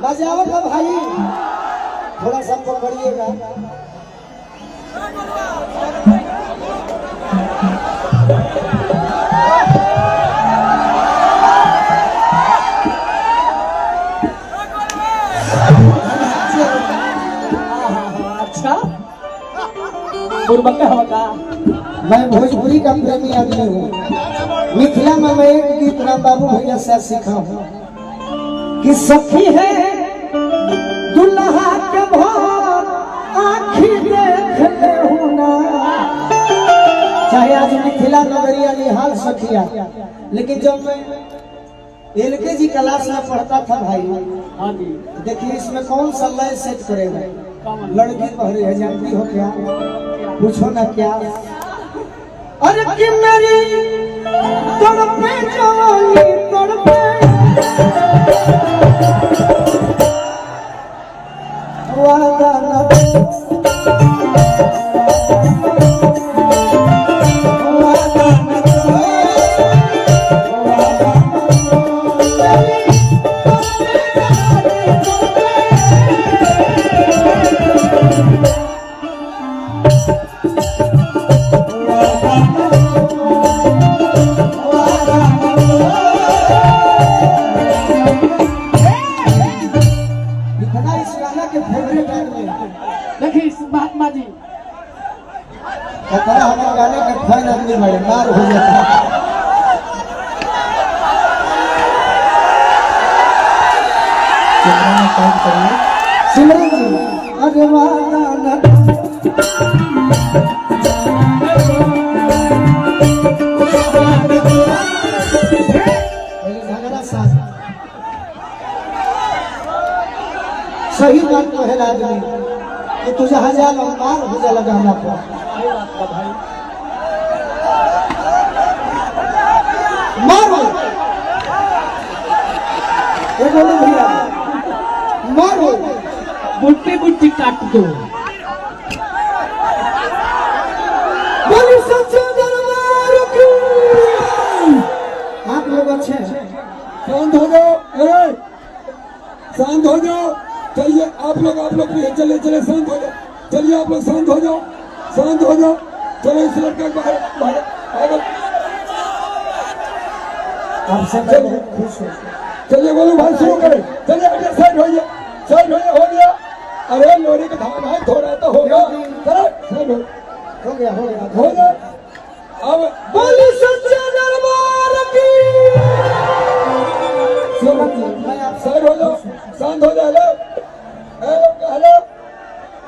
बजाओ तो भाई थोड़ा सा पकड़िएगा। अच्छा बुरबक्का होगा। मैं भोजपुरी का प्रेमी आदमी हूँ। मिथिला में मैं एक गीत राम बाबू भैया से सीखा हूँ कि सखी है दुल्हा के भार आँखी देख ले होना। चाहे आज मिथिला नगरिया निहाल सखिया, लेकिन जब मैं LKG क्लास में पढ़ता था भाई, हाँ जी देखिए इसमें कौन सा लय सेट करेगा। लड़की पहरे है, जानती हो क्या? पूछो ना क्या। अरे कि मेरी तड़पे जवानी तड़पे वादा न महात्मा जी हमारे गाने के फैन आदमी बड़े मार हो जाता। सिमरन जी अरे वादा झगड़ा साथ सही बात कहेला आदमी कि तुझे हजार मार हो जा लगा हमारा मारो ये बोलो भैया मारो बुट्टी बुट्टी काट दो। बोली सच्चे दरबार की। आप लोग अच्छे हैं, शांत हो जाओ, शांत हो जाओ। चलिए आप लोग चले चले शांत हो जाओ। चलिए आप लोग शांत हो जाओ, शांत हो जाओ। चलो इस लड़का बाहर बाहर आपसे मैं बहुत खुश हूँ। चलिए बोलो भाई शुरू करें। चलिए हटिए, साइड होइए, साइड होइए। हो गया। अरे लोरी का धाम है, थोड़ा तो होगा। चलो साइड हो गया हो गया। अब बोली सच्चे दरबार की। मैं आप साइड